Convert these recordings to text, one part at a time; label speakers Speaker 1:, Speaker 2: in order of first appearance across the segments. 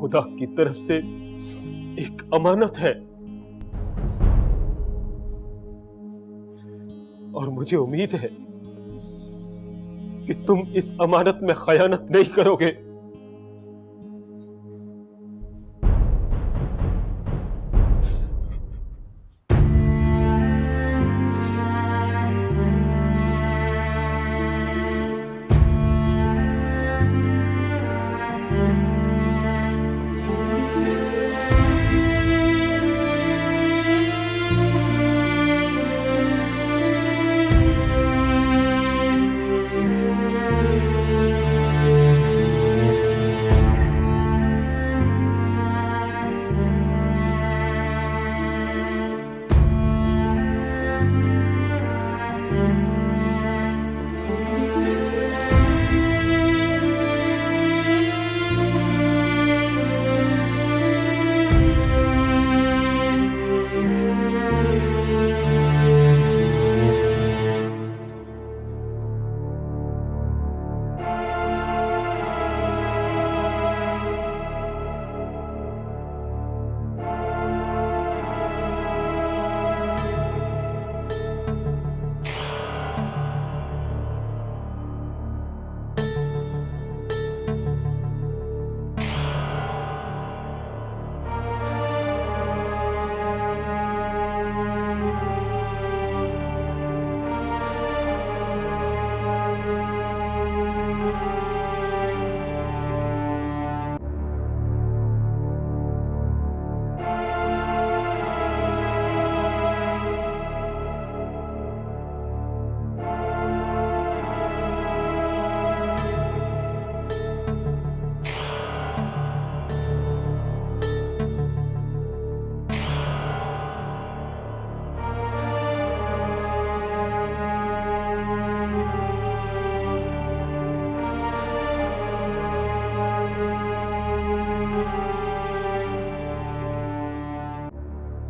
Speaker 1: खुदा की तरफ से एक अमानत है और मुझे उम्मीद है कि तुम इस अमानत में खयानत नहीं करोगे।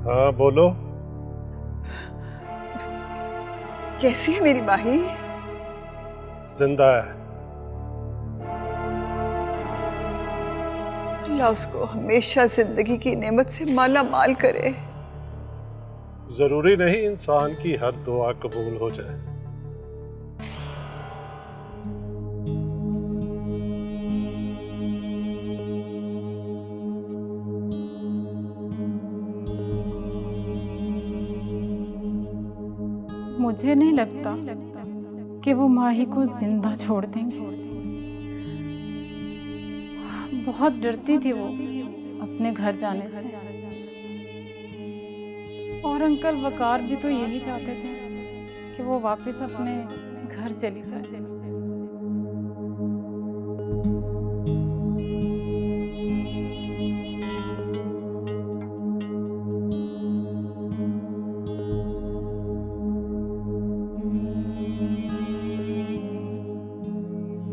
Speaker 2: हाँ बोलो।
Speaker 3: कैसी है मेरी माही?
Speaker 2: जिंदा है।
Speaker 3: अल्लाह उसको हमेशा जिंदगी की नेमत से माला माल करे।
Speaker 2: जरूरी नहीं इंसान की हर दुआ कबूल हो जाए।
Speaker 4: मुझे नहीं लगता कि वो माही को जिंदा छोड़ देंगे। बहुत डरती थी वो अपने घर जाने से, और अंकल वकार भी तो यही चाहते थे कि वो वापस अपने घर चली जाए।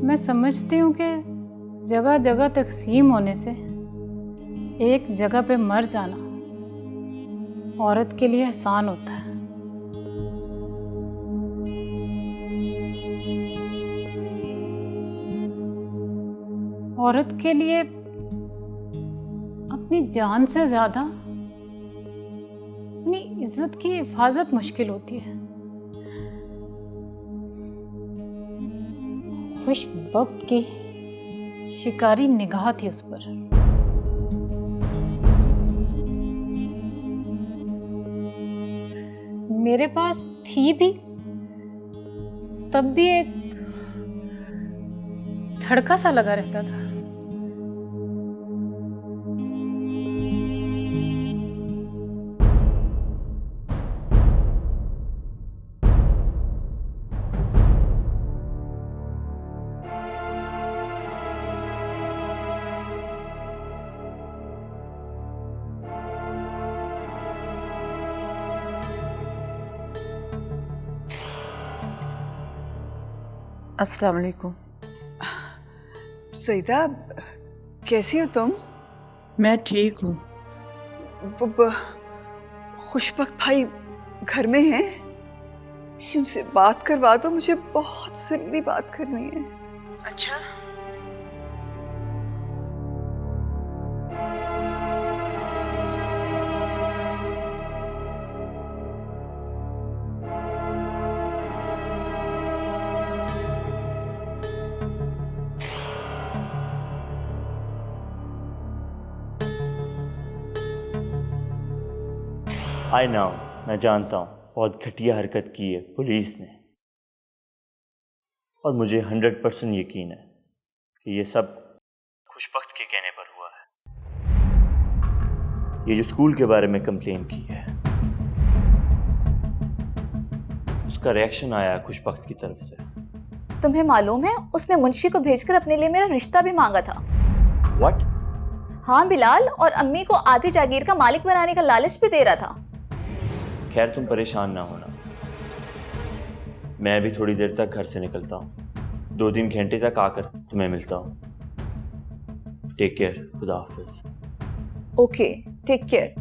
Speaker 4: मैं समझती हूँ कि जगह जगह तकसीम होने से एक जगह पे मर जाना औरत के लिए एहसान होता है। औरत के लिए अपनी जान से ज्यादा अपनी इज्जत की हिफाजत मुश्किल होती है। खुशबख्त की शिकारी निगाह थी उस पर। मेरे पास थी भी, तब भी एक धड़का सा लगा रहता था।
Speaker 3: अस्सलाम वालेकुम। सईदा, कैसी हो तुम?
Speaker 5: मैं ठीक हूँ।
Speaker 3: वो खुशबख्त भाई घर में हैं? मेरी उनसे बात करवा दो, मुझे बहुत जरूरी बात करनी है।
Speaker 5: अच्छा,
Speaker 6: आई नो, मैं जानता हूँ बहुत घटिया हरकत की है पुलिस ने, और मुझे 100% यकीन है कि ये सब खुशबख्त के कहने पर हुआ है। ये जो स्कूल के बारे में कंप्लेन की है, उसका रिएक्शन आया है खुशबख्त की तरफ से।
Speaker 7: तुम्हें मालूम है उसने मुंशी को भेजकर अपने लिए मेरा रिश्ता भी मांगा था।
Speaker 6: What?
Speaker 7: हाँ बिलाल, और अम्मी को आधी जागीर का मालिक बनाने का लालच भी दे रहा था।
Speaker 6: खैर तुम परेशान ना होना, मैं भी थोड़ी देर तक घर से निकलता हूँ, 2-3 घंटे तक आकर तुम्हें मिलता हूँ। टेक केयर, खुदा हाफिज।
Speaker 7: Okay, take care.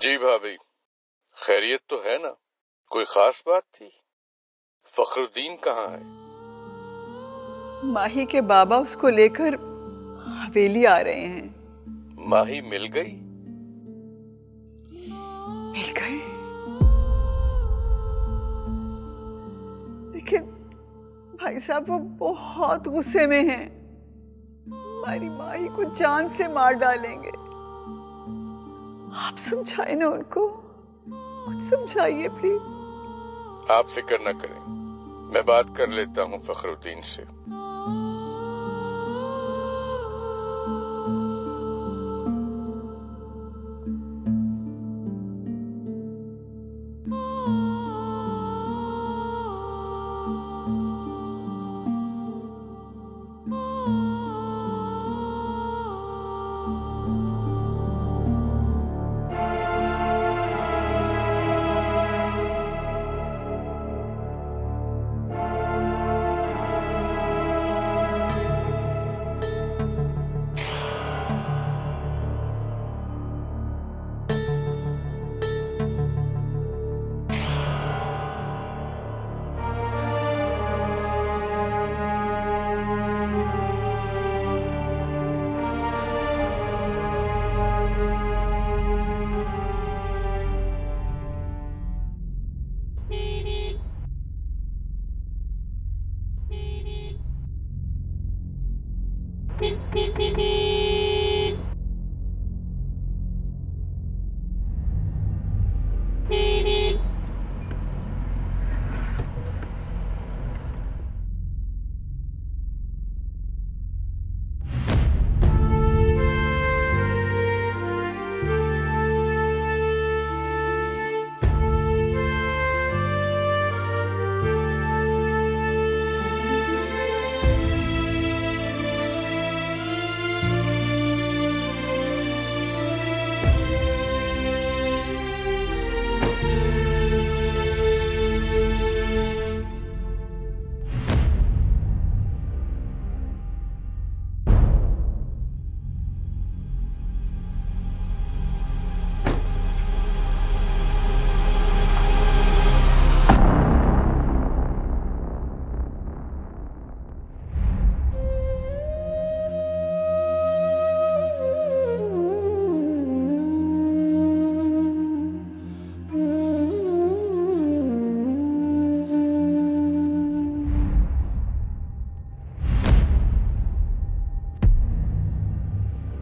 Speaker 2: जी भाभी, खैरियत तो है ना? कोई खास बात थी? फखरुद्दीन कहाँ है?
Speaker 3: माही के बाबा उसको लेकर हवेली आ रहे हैं।
Speaker 2: माही मिल गई?
Speaker 3: मिल गए, लेकिन भाई साहब वो बहुत गुस्से में हैं। हमारी माही को जान से मार डालेंगे। आप समझाए ना उनको, कुछ समझाइए प्लीज।
Speaker 2: आप फिक्र न करें, मैं बात कर लेता हूँ फखरुद्दीन से।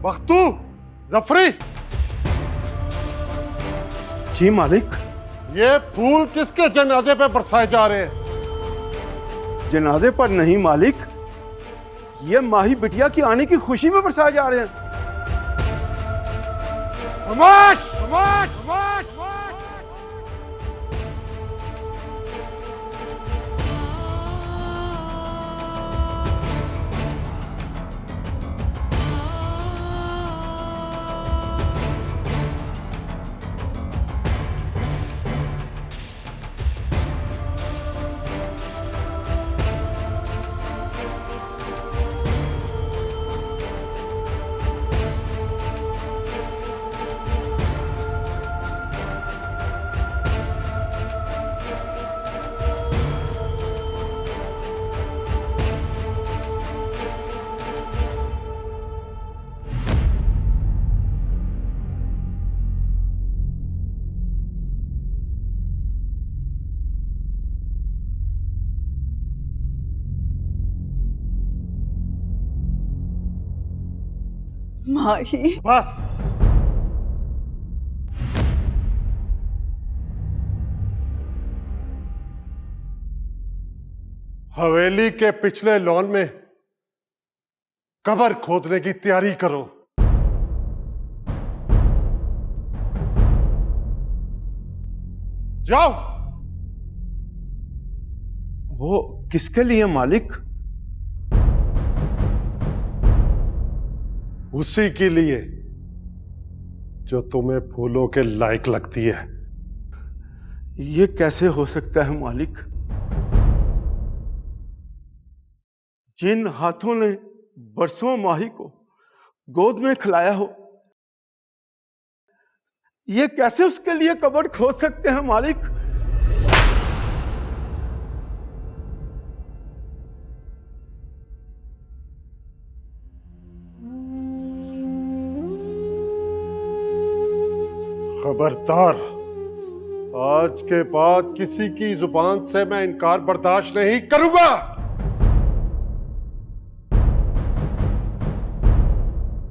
Speaker 2: बख्तू, जफरी,
Speaker 1: जी मालिक।
Speaker 2: ये फूल किसके जनाजे पे बरसाए जा रहे हैं?
Speaker 1: जनाजे पर नहीं मालिक, ये माही बिटिया की आने की खुशी में बरसाए जा रहे हैं।
Speaker 2: खामोश, खामोश, खामोश।
Speaker 3: माही।
Speaker 8: बस। हवेली के पिछले लॉन में कब्र खोदने की तैयारी करो। जाओ।
Speaker 1: वो किसके लिए मालिक?
Speaker 8: उसी के लिए जो तुम्हें फूलों के लायक लगती है।
Speaker 1: ये कैसे हो सकता है मालिक? जिन हाथों ने बरसों माही को गोद में खिलाया हो, ये कैसे उसके लिए कब्र खोद सकते हैं मालिक?
Speaker 8: खबरदार, आज के बाद किसी की जुबान से मैं इनकार बर्दाश्त नहीं करूंगा।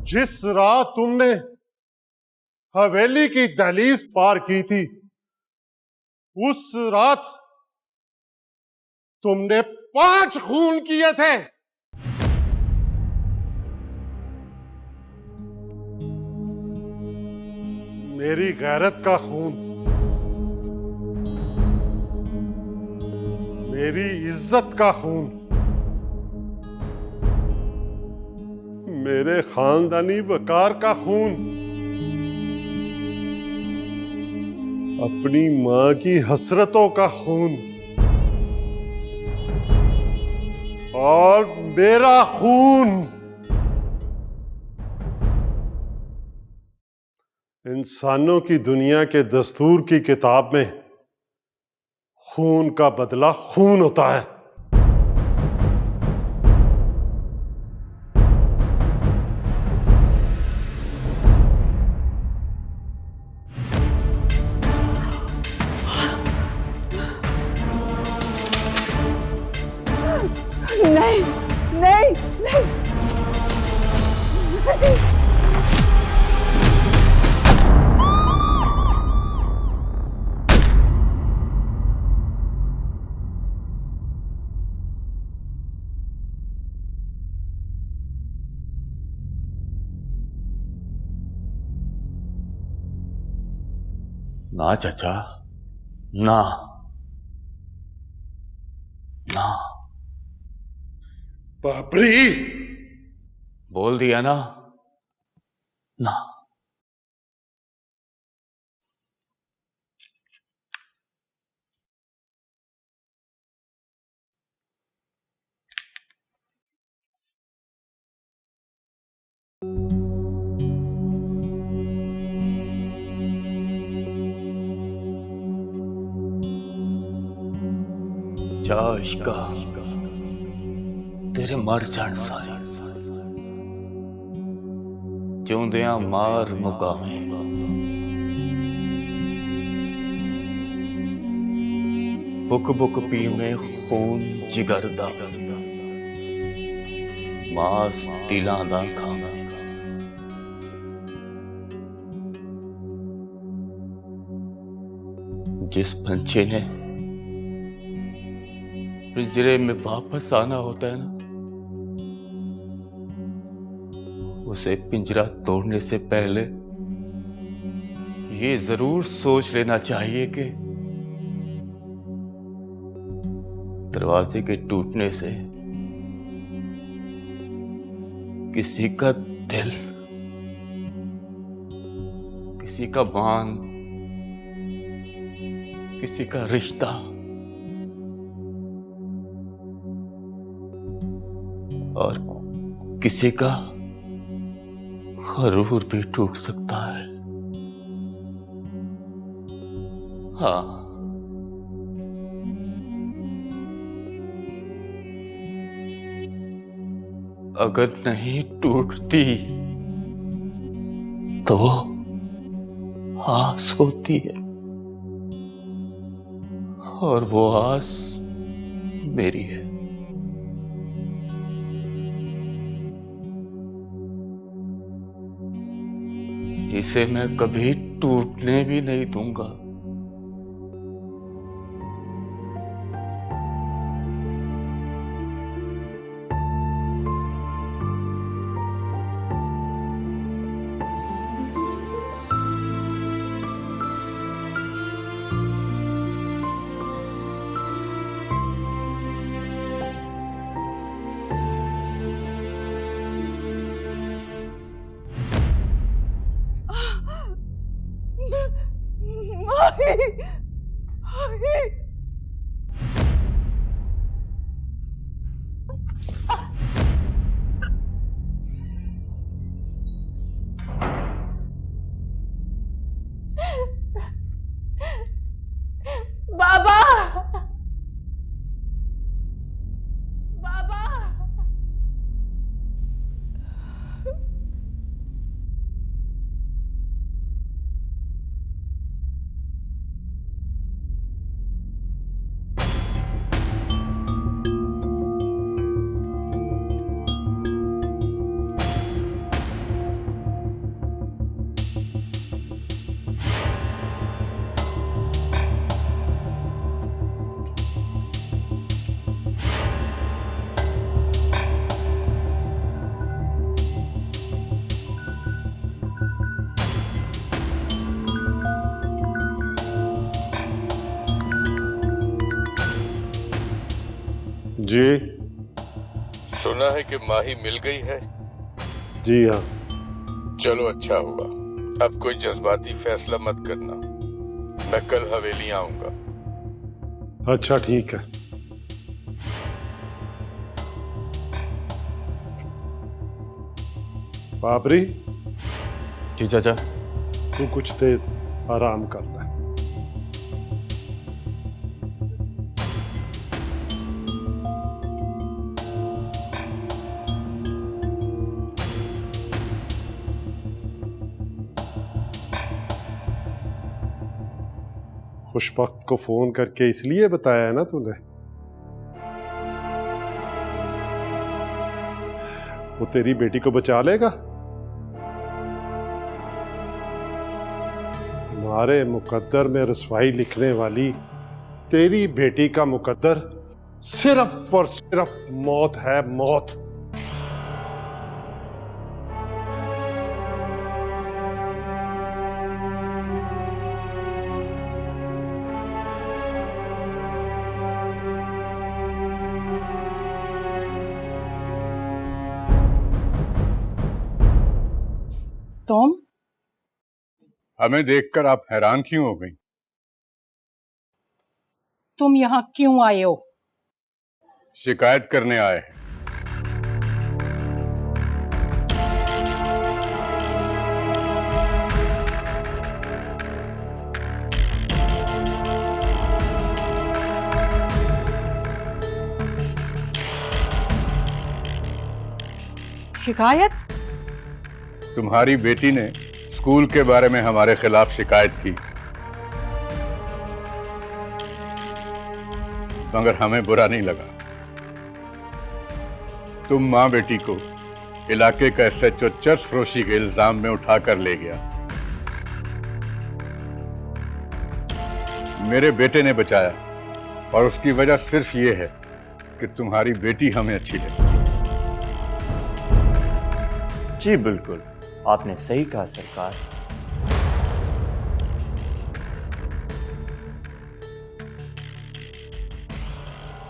Speaker 8: जिस रात तुमने हवेली की दहलीज पार की थी, उस रात तुमने 5 खून किए थे। मेरी गैरत का खून, मेरी इज्जत का खून, मेरे खानदानी वकार का खून, अपनी मां की हसरतों का खून और मेरा खून इंसानों की दुनिया के दस्तूर की किताब में खून का बदला खून होता है।
Speaker 3: नहीं नहीं नहीं, नहीं।
Speaker 6: ना चाचा, ना ना।
Speaker 8: बाबरी,
Speaker 6: बोल दिया ना, ना। जा इश्का तेरे मर जान सारे, जिउंदियां मार मुकावे। बुक बुक पी में खून जिगर दा, मास तिलां दा खाना। जिस पंछी ने पिंजरे में वापस आना होता है ना, उसे पिंजरा तोड़ने से पहले ये जरूर सोच लेना चाहिए कि दरवाजे के टूटने से किसी का दिल, किसी का मान, किसी का रिश्ता और किसी का गरूर भी टूट सकता है। हाँ, अगर नहीं टूटती तो आस होती है, और वो आस मेरी है।
Speaker 2: इसे मैं कभी टूटने भी नहीं दूंगा।
Speaker 3: माही, माही।
Speaker 4: बाबा, बाबा।
Speaker 8: जी
Speaker 2: सुना है कि माही मिल गई है।
Speaker 8: जी हाँ।
Speaker 2: चलो अच्छा हुआ। अब कोई जज्बाती फैसला मत करना। मैं कल हवेली आऊंगा।
Speaker 8: अच्छा ठीक है। बाबरी,
Speaker 1: जी चाचा।
Speaker 8: तू कुछ देर आराम कर ले। खुशबख्त को फोन करके इसलिए बताया है ना तूने? वो तेरी बेटी को बचा लेगा? हमारे मुकद्दर में रसवाई लिखने वाली तेरी बेटी का मुकद्दर सिर्फ और सिर्फ मौत है, मौत।
Speaker 5: तुम
Speaker 2: हमें देखकर आप हैरान क्यों हो गई?
Speaker 5: तुम यहाँ क्यों आए हो?
Speaker 2: शिकायत करने आए हैं।
Speaker 5: शिकायत?
Speaker 2: तुम्हारी बेटी ने स्कूल के बारे में हमारे खिलाफ शिकायत की, मगर हमें बुरा नहीं लगा। तुम मां बेटी को इलाके का SHO चर्च फरोशी के इल्जाम में उठाकर ले गया। मेरे बेटे ने बचाया और उसकी वजह सिर्फ ये है कि तुम्हारी बेटी हमें अच्छी लगती है।
Speaker 6: जी बिल्कुल, आपने सही कहा सरकार।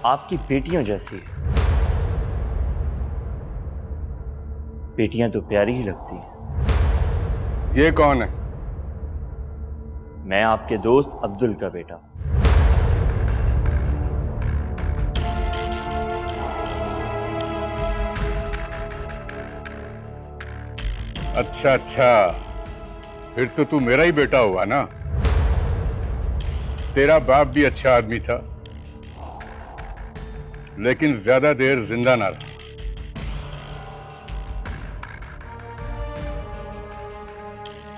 Speaker 6: आपकी बेटियों जैसी है। बेटियां तो प्यारी ही लगती हैं।
Speaker 2: ये कौन है?
Speaker 6: मैं आपके दोस्त अब्दुल का बेटा।
Speaker 2: अच्छा अच्छा, फिर तो तू मेरा ही बेटा हुआ ना। तेरा बाप भी अच्छा आदमी था, लेकिन ज्यादा देर जिंदा ना रहा।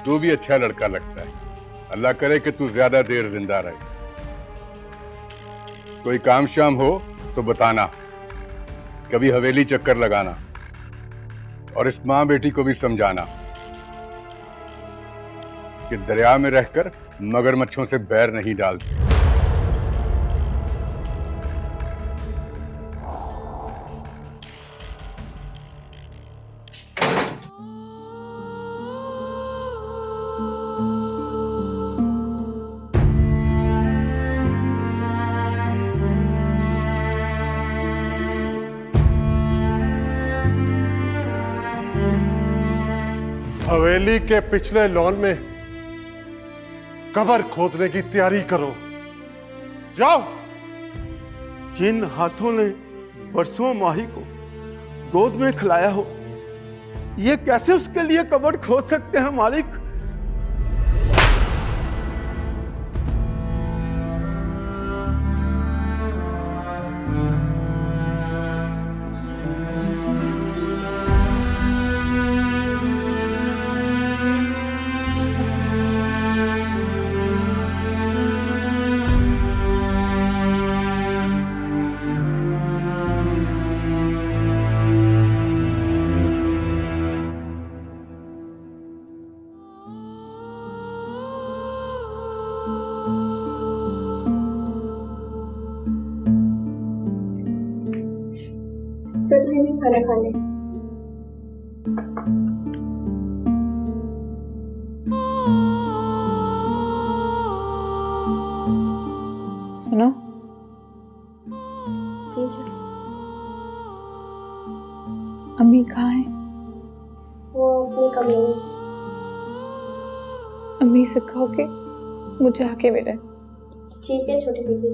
Speaker 2: तू भी अच्छा लड़का लगता है। अल्लाह करे कि तू ज्यादा देर जिंदा रहे। कोई काम शाम हो तो बताना, कभी हवेली चक्कर लगाना, और इस मां बेटी को भी समझाना
Speaker 9: कि दरिया में रहकर मगरमच्छों से बैर नहीं डालते।
Speaker 8: हवेली के पिछले लॉन में कब्र खोदने की तैयारी करो। जाओ।
Speaker 1: जिन हाथों ने बरसों माही को गोद में खिलाया हो, ये कैसे उसके लिए कब्र खोद सकते हैं मालिक?
Speaker 10: चल भी खाना खा ले।
Speaker 3: सुनो,
Speaker 10: जी जी।
Speaker 3: अम्मी कहाँ है?
Speaker 10: वो अपने कमरे में।
Speaker 3: अम्मी से कहो कि मुझे आके मिले।
Speaker 10: ठीक है छोटी बीबी।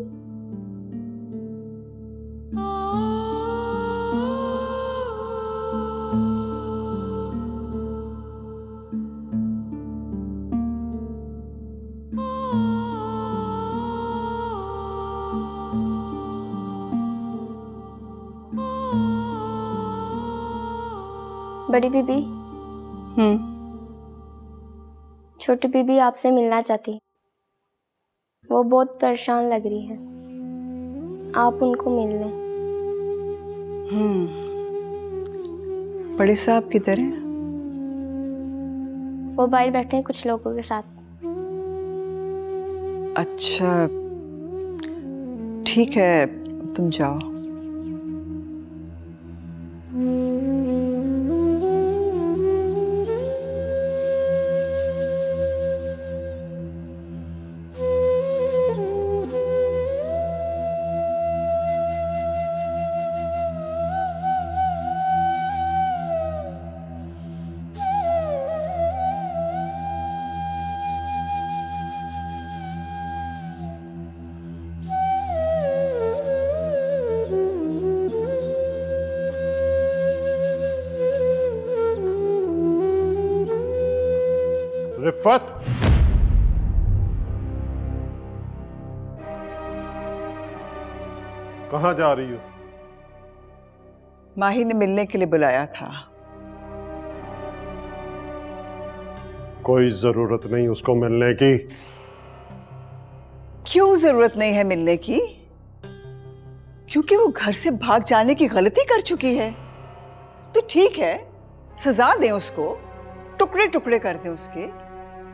Speaker 10: बड़ी बीबी। छोटी बीबी आपसे मिलना चाहती। वो बहुत परेशान लग रही है, आप उनको मिल लें।
Speaker 3: बड़े साहब किधर हैं?
Speaker 10: वो बाहर बैठे हैं कुछ लोगों के साथ।
Speaker 3: अच्छा, ठीक है, तुम जाओ।
Speaker 8: रिफत, कहां जा रही हो?
Speaker 3: माही ने मिलने के लिए बुलाया था।
Speaker 8: कोई जरूरत नहीं उसको मिलने की।
Speaker 3: क्यों जरूरत नहीं है मिलने की? क्योंकि वो घर से भाग जाने की गलती कर चुकी है। तो ठीक है, सजा दें उसको, टुकड़े टुकड़े कर दें उसके।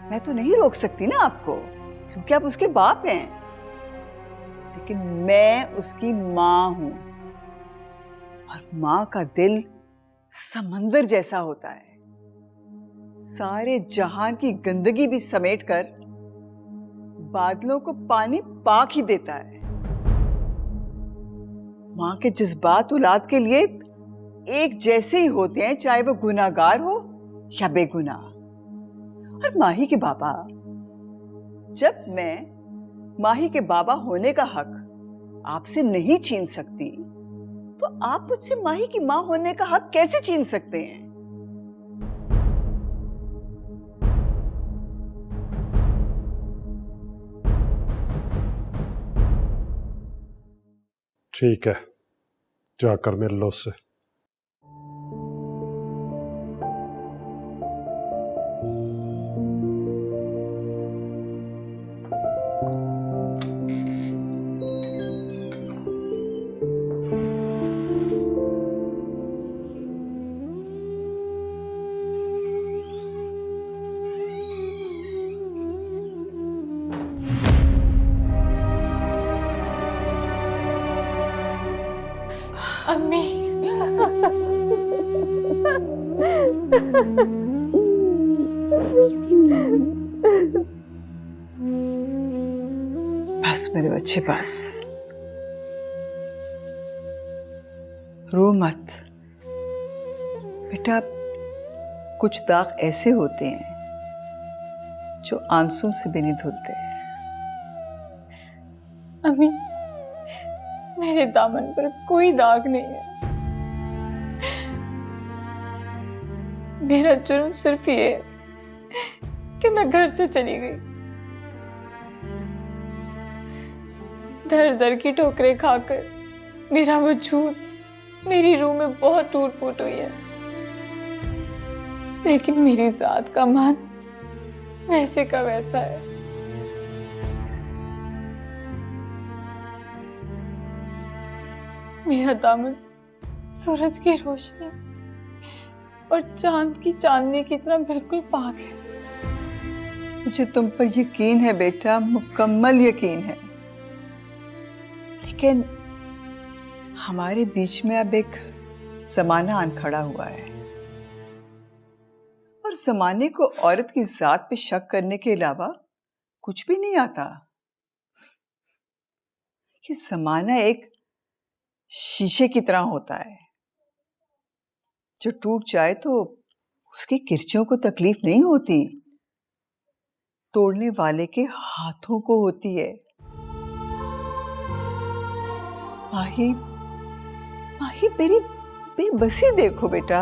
Speaker 3: मैं तो नहीं रोक सकती ना आपको, क्योंकि आप उसके बाप हैं। लेकिन मैं उसकी माँ हूं, और माँ का दिल समंदर जैसा होता है। सारे जहान की गंदगी भी समेटकर बादलों को पानी पाक ही देता है। माँ के जज्बात औलाद के लिए एक जैसे ही होते हैं, चाहे वो गुनाहगार हो या बेगुनाह। और माही के बाबा, जब मैं माही के बाबा होने का हक आपसे नहीं छीन सकती, तो आप मुझसे माही की मां होने का हक कैसे छीन सकते हैं?
Speaker 8: ठीक है, जाकर मिल लो उससे।
Speaker 7: अम्मी।
Speaker 3: बस मेरे बच्चे बस, रो मत बेटा। कुछ दाग ऐसे होते हैं जो आंसू से भी नहीं धुलते।
Speaker 7: अम्मी, मेरे दामन पर कोई दाग नहीं है। मेरा जुर्म सिर्फ ये है कि मैं घर से चली गई। दर दर की ठोकरें खाकर मेरा वजूद, मेरी रूह में बहुत टूट फूट हुई है, लेकिन मेरी जात का मान वैसे का वैसा है। मेरा दामन सूरज की रोशनी और चांद की चांदनी की तरह बिल्कुल पाक है।
Speaker 3: मुझे तुम पर यकीन है बेटा, मुकम्मल यकीन है। लेकिन हमारे बीच में अब एक जमाना आन खड़ा हुआ है, और जमाने को औरत की जात पे शक करने के अलावा कुछ भी नहीं आता। ये जमाना एक शीशे की तरह होता है, जो टूट जाए तो उसकी किरचियों को तकलीफ नहीं होती, तोड़ने वाले के हाथों को होती है। माही, माही मेरी बेबसी देखो बेटा।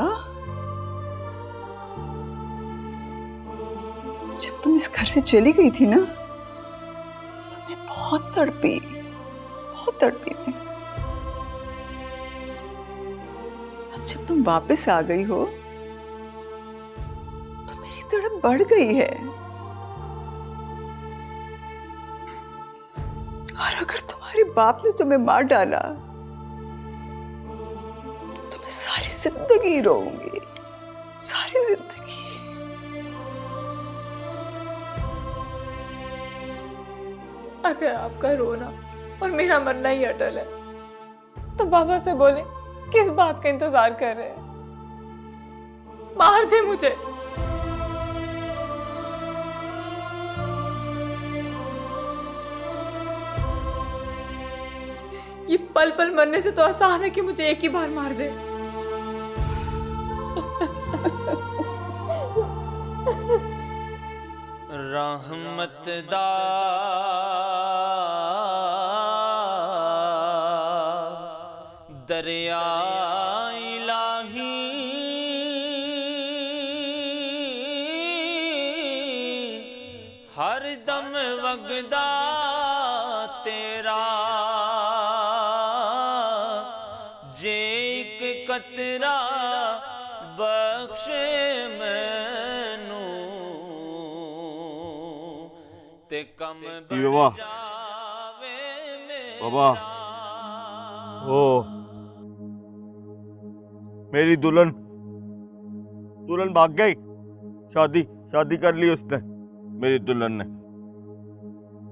Speaker 3: जब तुम इस घर से चली गई थी ना, तो मैं बहुत तड़पी मैं। अब जब तुम वापस आ गई हो तो मेरी तड़प बढ़ गई है। और अगर तुम्हारे बाप ने तुम्हें मार डाला तो मैं सारी जिंदगी रोऊंगी, सारी जिंदगी।
Speaker 7: अगर आपका रोना और मेरा मरना ही अटल है तो बाबा से बोले किस बात का इंतजार कर रहे हैं? मार दे मुझे। ये पल पल मरने से तो आसान है कि मुझे एक ही बार मार दे।
Speaker 6: रहमत दा दरिया इलाही हर दम वगदा तेरा, जे एक कतरा बख्श मैनू ते कम
Speaker 1: बाबा, बाबा, ओ मेरी दुल्हन भाग गई। शादी कर ली उसने, मेरी दुल्हन ने।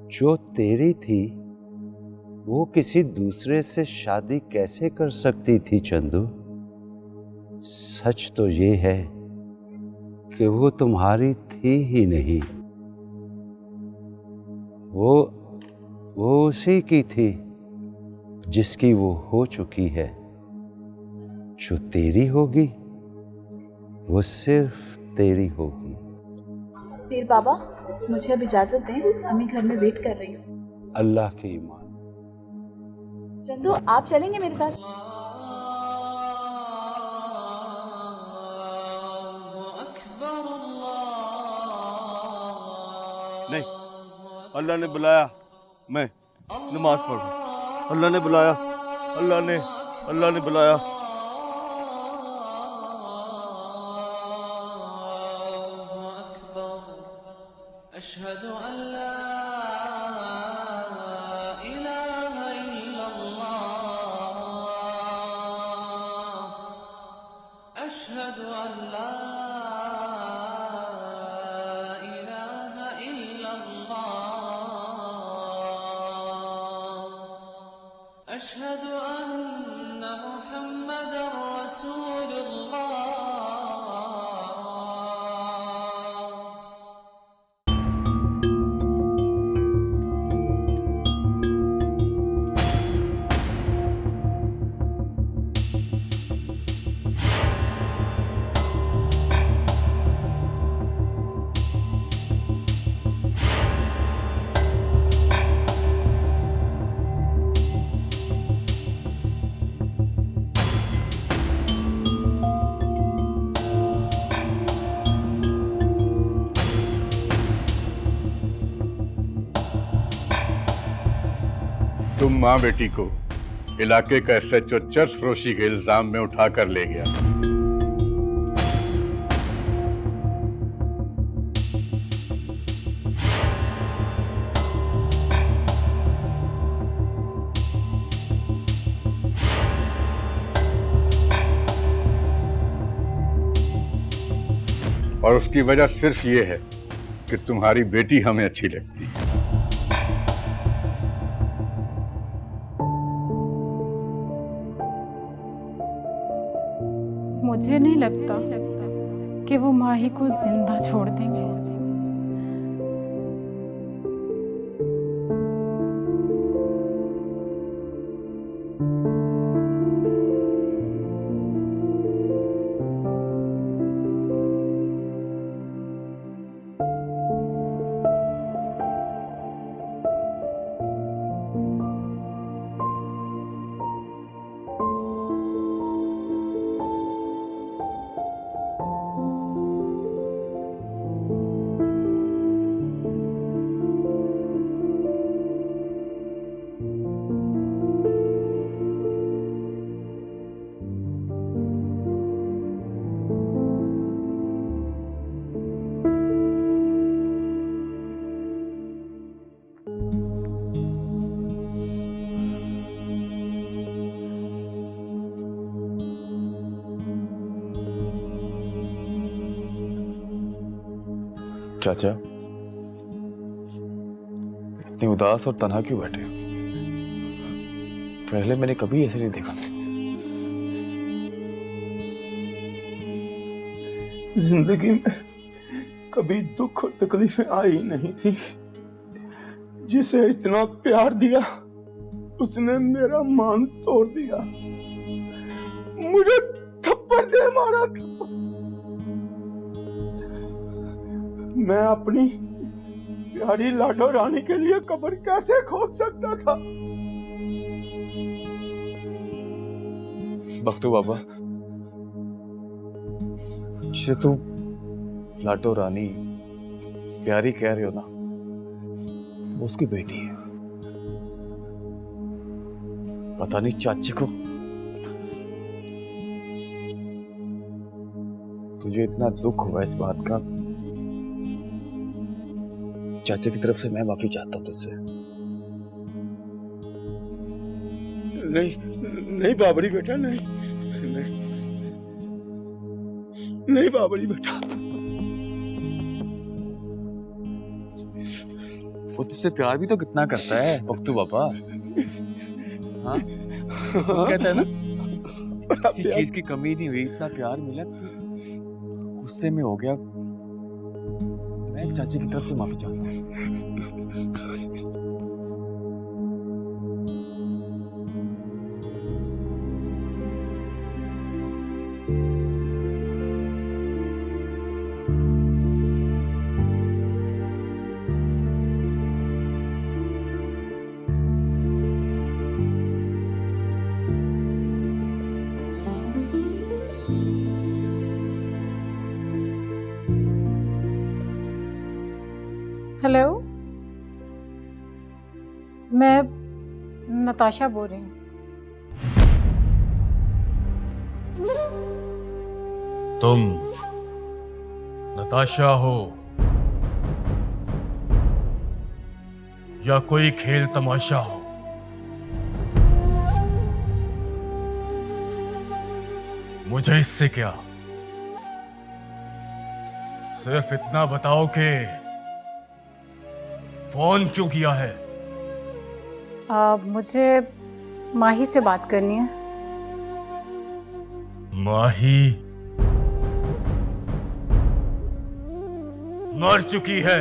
Speaker 11: जो तेरी थी वो किसी दूसरे से शादी कैसे कर सकती थी चंदू? सच तो ये है कि वो तुम्हारी थी ही नहीं, वो उसी की थी जिसकी वो हो चुकी है। जो तेरी होगी वो सिर्फ तेरी होगी।
Speaker 7: फिर बाबा, मुझे अब इजाजत दें, अम्मी घर में वेट कर रही हूँ।
Speaker 11: अल्लाह की ईमान।
Speaker 7: चंदू, आप चलेंगे मेरे साथ?
Speaker 1: नहीं, अल्लाह ने बुलाया, मैं नमाज पढ़ूं। अल्लाह ने बुलाया, अल्लाह ने बुलाया।
Speaker 12: अशहदु अन्ना मुहम्मद
Speaker 9: तुम माँ बेटी को इलाके का SHO चर्च फरोशी के इल्जाम में उठा कर ले गया। और उसकी वजह सिर्फ ये है कि तुम्हारी बेटी हमें अच्छी लगती है।
Speaker 4: मुझे नहीं लगता कि वो माही को जिंदा छोड़ देंगे।
Speaker 12: चाचा, इतने उदास और तन्हा क्यों बैठे हो? पहले मैंने कभी ऐसे नहीं देखा।
Speaker 1: जिंदगी में कभी दुख और तकलीफें आई नहीं थी। जिसे इतना प्यार दिया उसने मेरा मान तोड़ दिया, मुझे थप्पड़ दे मारा था। मैं अपनी प्यारी लाडो रानी के लिए कब्र कैसे खोद सकता था?
Speaker 12: बख्तू बाबा, जिसे तुम लाडो रानी प्यारी कह रहे हो ना, वो उसकी बेटी है। पता नहीं चाची को तुझे इतना दुख हुआ इस बात का। चाचा की तरफ से मैं माफी चाहता हूं तुझसे।
Speaker 1: नहीं बाबरी बेटा, नहीं नहीं बाबरी बेटा।
Speaker 12: वो तुझसे प्यार भी तो कितना करता है बख्तू बाबा। हाँ, कहता है ना, किसी चीज की कमी नहीं हुई, इतना प्यार मिला, तो गुस्से में हो गया। मैं चाची की तरफ से माफी चाहता हूँ।
Speaker 4: हेलो, मैं नताशा बोल रही हूँ।
Speaker 13: तुम नताशा हो या कोई खेल तमाशा हो, मुझे इससे क्या। सिर्फ इतना बताओ कि फोन क्यों किया है?
Speaker 4: मुझे माही से बात करनी है।
Speaker 13: माही मर चुकी है।